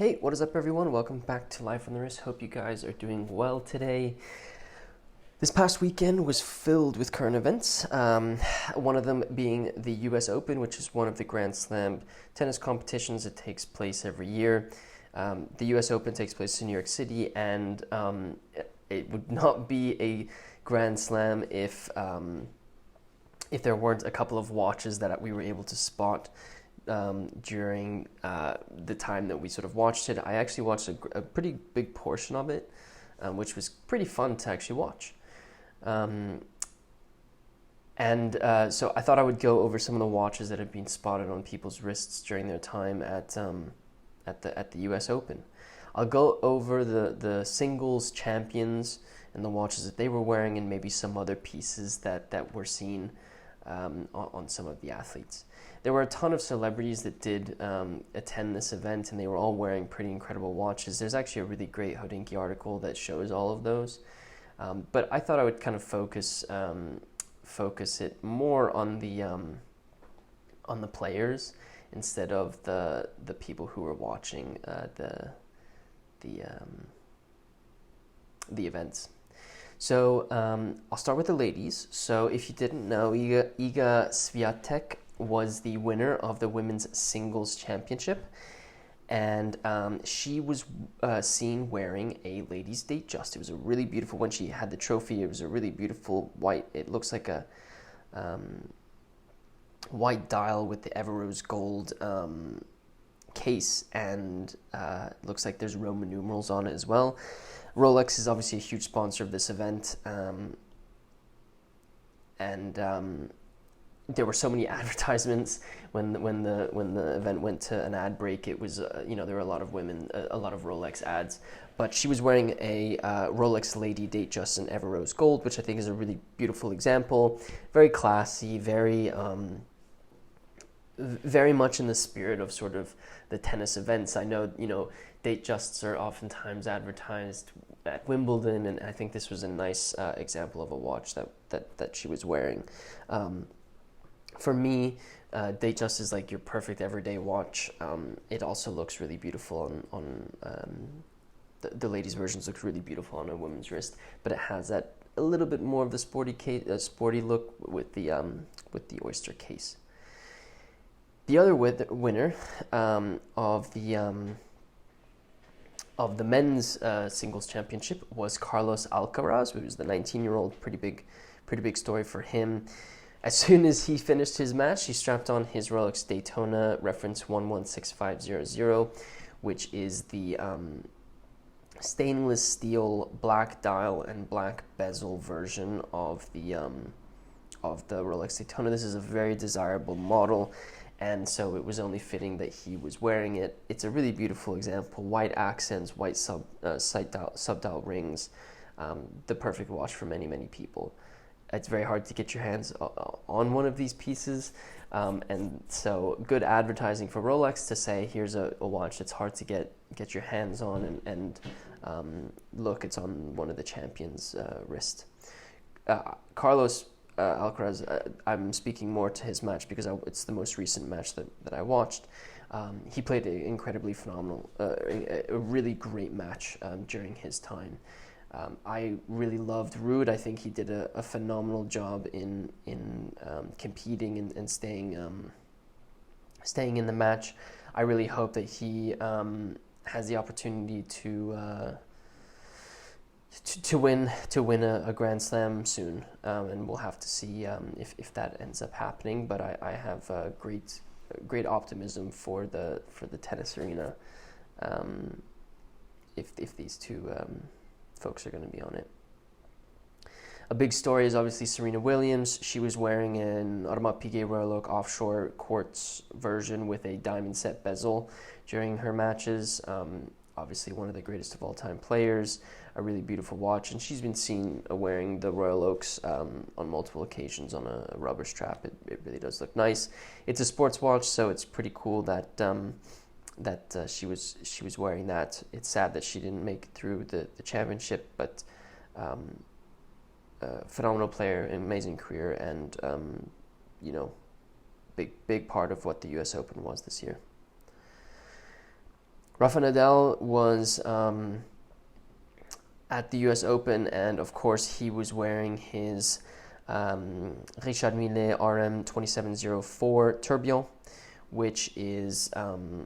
Hey, what is up everyone? Welcome back to Life on the Wrist. Hope you guys are doing well today. This past weekend was filled with current events, one of them being the US Open, which is one of the Grand Slam tennis competitions that takes place every year. The US Open takes place in New York City, and it would not be a Grand Slam if there weren't a couple of watches that we were able to spot during the time that we sort of watched it. I actually watched a pretty big portion of it, which was pretty fun to actually watch. So I thought I would go over some of the watches that have been spotted on people's wrists during their time at the US Open. I'll go over the singles champions and the watches that they were wearing, and maybe some other pieces that were seen on some of the athletes. There were a ton of celebrities that did attend this event, and they were all wearing pretty incredible watches. There's actually a really great Hodinkee article that shows all of those. But I thought I would kind of focus it more on the players instead of the people who were watching the events. So I'll start with the ladies. So if you didn't know, Iga Świątek was the winner of the women's singles championship, and she was seen wearing a Lady-DateJust. It was a really beautiful, when she had the trophy, it was a really beautiful white, it looks like a white dial with the Everose gold case, and looks like there's Roman numerals on it as well. Rolex is obviously a huge sponsor of this event, there were so many advertisements when the event went to an ad break. It was there were a lot of women, a lot of Rolex ads, but she was wearing a Rolex Lady-DateJust in Everose gold, which I think is a really beautiful example. Very classy, very much in the spirit of sort of the tennis events. I know, Date-Justs are oftentimes advertised at Wimbledon, and I think this was a nice example of a watch that she was wearing. For me, Date-Just is like your perfect everyday watch. It also looks really beautiful on the ladies' versions look really beautiful on a women's wrist, but it has that a little bit more of the sporty look with the Oyster case. The other winner of the men's singles championship was Carlos Alcaraz, who was the 19-year-old. Pretty big story for him. As soon as he finished his match, he strapped on his Rolex Daytona reference 116500, which is the stainless steel black dial and black bezel version of the Rolex Daytona. This is a very desirable model, and so it was only fitting that he was wearing it. It's a really beautiful example. White accents, white sub-dial rings, the perfect watch for many people. It's very hard to get your hands on one of these pieces, and so good advertising for Rolex to say, here's a watch that's hard to get your hands on, and look, it's on one of the champions' wrist. Carlos Alcaraz, I'm speaking more to his match because it's the most recent match that I watched. He played an incredibly phenomenal, a really great match during his time. I really loved Ruud. I think he did a phenomenal job in competing and staying in the match. I really hope that he has the opportunity to win a Grand Slam soon, and we'll have to see if that ends up happening. But I have great optimism for the tennis arena if these two folks are going to be on it. A big story is obviously Serena Williams. She was wearing an Audemars Piguet Royal Oak Offshore quartz version with a diamond set bezel during her matches. Obviously one of the greatest of all time players, a really beautiful watch, and she's been seen wearing the Royal Oaks on multiple occasions on a rubber strap. It really does look nice. It's a sports watch, so it's pretty cool that she was wearing that. It's sad that she didn't make it through the championship, but phenomenal player, amazing career, and big part of what the US Open was this year. Rafa Nadal was at the US Open, and of course he was wearing his Richard Mille RM 2704 Tourbillon, which is one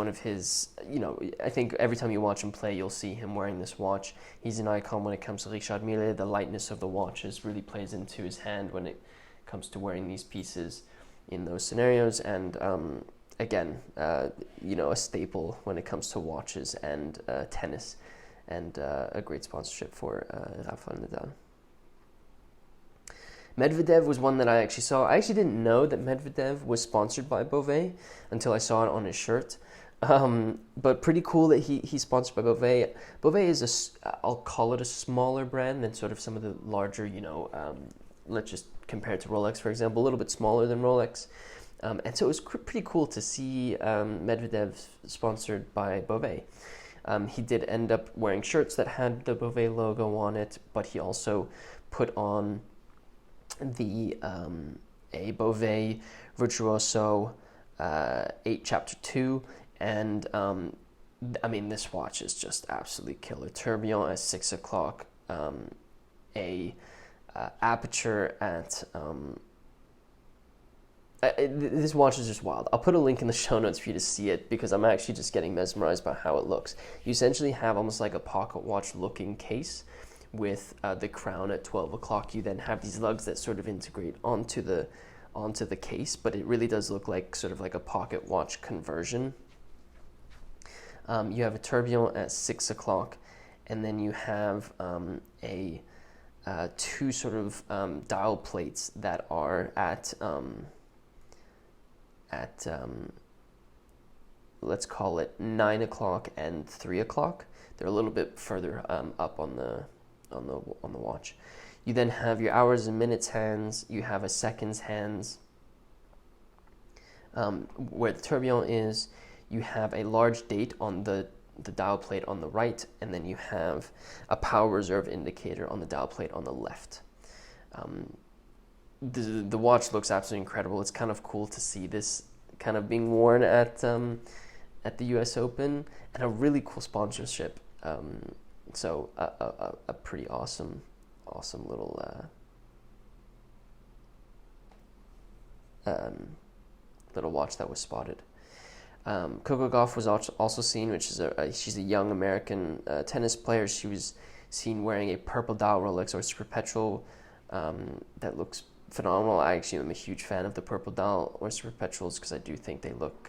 of his, I think every time you watch him play, you'll see him wearing this watch. He's an icon when it comes to Richard Mille. The lightness of the watches really plays into his hand when it comes to wearing these pieces in those scenarios. And again, a staple when it comes to watches and tennis, and a great sponsorship for Rafael Nadal. Medvedev was one that I actually saw. I actually didn't know that Medvedev was sponsored by Bovet until I saw it on his shirt. But pretty cool that he's sponsored by Bovet. Bovet is I'll call it a smaller brand than sort of some of the larger, let's just compare it to Rolex, for example, a little bit smaller than Rolex. And so it was pretty cool to see Medvedev sponsored by Bovet. He did end up wearing shirts that had the Bovet logo on it, but he also put on the a Bovet Virtuoso 8 Chapter 2, and this watch is just absolutely killer. Tourbillon at 6 o'clock, a aperture at this watch is just wild. I'll put a link in the show notes for you to see it, because I'm actually just getting mesmerized by how it looks. You essentially have almost like a pocket watch looking case with the crown at 12 o'clock. You then have these lugs that sort of integrate onto the case, but it really does look like sort of like a pocket watch conversion. You have a tourbillon at 6 o'clock, and then you have two sort of dial plates that are at let's call it 9 o'clock and 3 o'clock. They're a little bit further up on the watch. You then have your hours and minutes hands. You have a seconds hands. Where the tourbillon is, you have a large date on the dial plate on the right, and then you have a power reserve indicator on the dial plate on the left. The watch looks absolutely incredible. It's kind of cool to see this kind of being worn at the US Open, and a really cool sponsorship. So a pretty awesome little little watch that was spotted. Coco Gauff was also seen, which is she's a young American tennis player. She was seen wearing a purple dial Rolex Oyster Perpetual that looks phenomenal. I actually am a huge fan of the purple dial Oyster Perpetuals, because I do think they look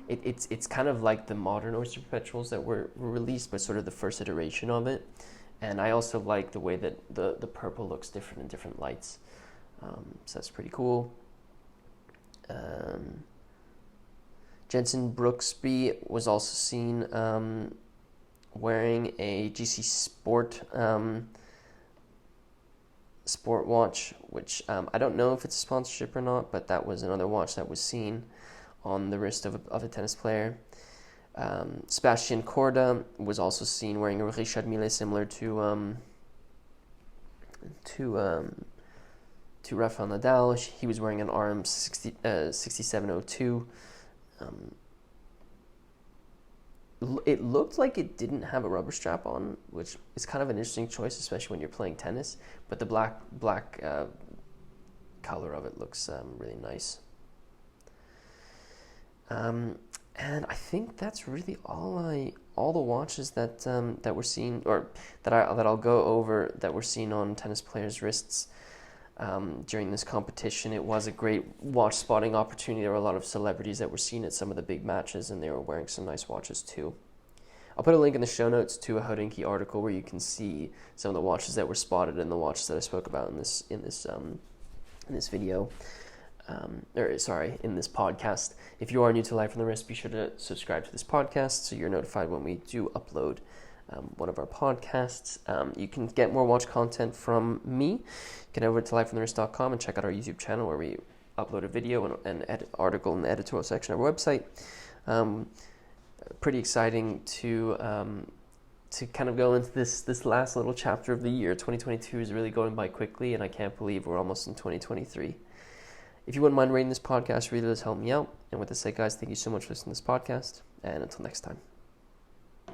it's kind of like the modern Oyster Perpetuals that were released, but sort of the first iteration of it. And I also like the way that the purple looks different in different lights. So that's pretty cool. Jensen Brooksby was also seen wearing a GC Sport watch, which I don't know if it's a sponsorship or not, but that was another watch that was seen on the wrist of a tennis player. Sebastian Korda was also seen wearing a Richard Mille similar to Rafael Nadal. He was wearing an RM 6702. It looked like it didn't have a rubber strap on, which is kind of an interesting choice, especially when you're playing tennis. But the black color of it looks really nice. And I think that's really all the watches that were seen, or that I'll go over, that were seen on tennis players' wrists during this competition. It was a great watch spotting opportunity. There were a lot of celebrities that were seen at some of the big matches, and they were wearing some nice watches too. I'll put a link in the show notes to a Hodinkee article where you can see some of the watches that were spotted and the watches that I spoke about in this video. In this podcast. If you are new to Life on the Wrist, be sure to subscribe to this podcast so you're notified when we do upload one of our podcasts. You can get more watch content from me. Get over to lifeonthewrist.com and check out our YouTube channel where we upload a video and article in the editorial section of our website. Pretty exciting to kind of go into this last little chapter of the year. 2022 is really going by quickly, and I can't believe we're almost in 2023. If you wouldn't mind rating this podcast, it really does help me out. And with this said, guys, thank you so much for listening to this podcast. And until next time.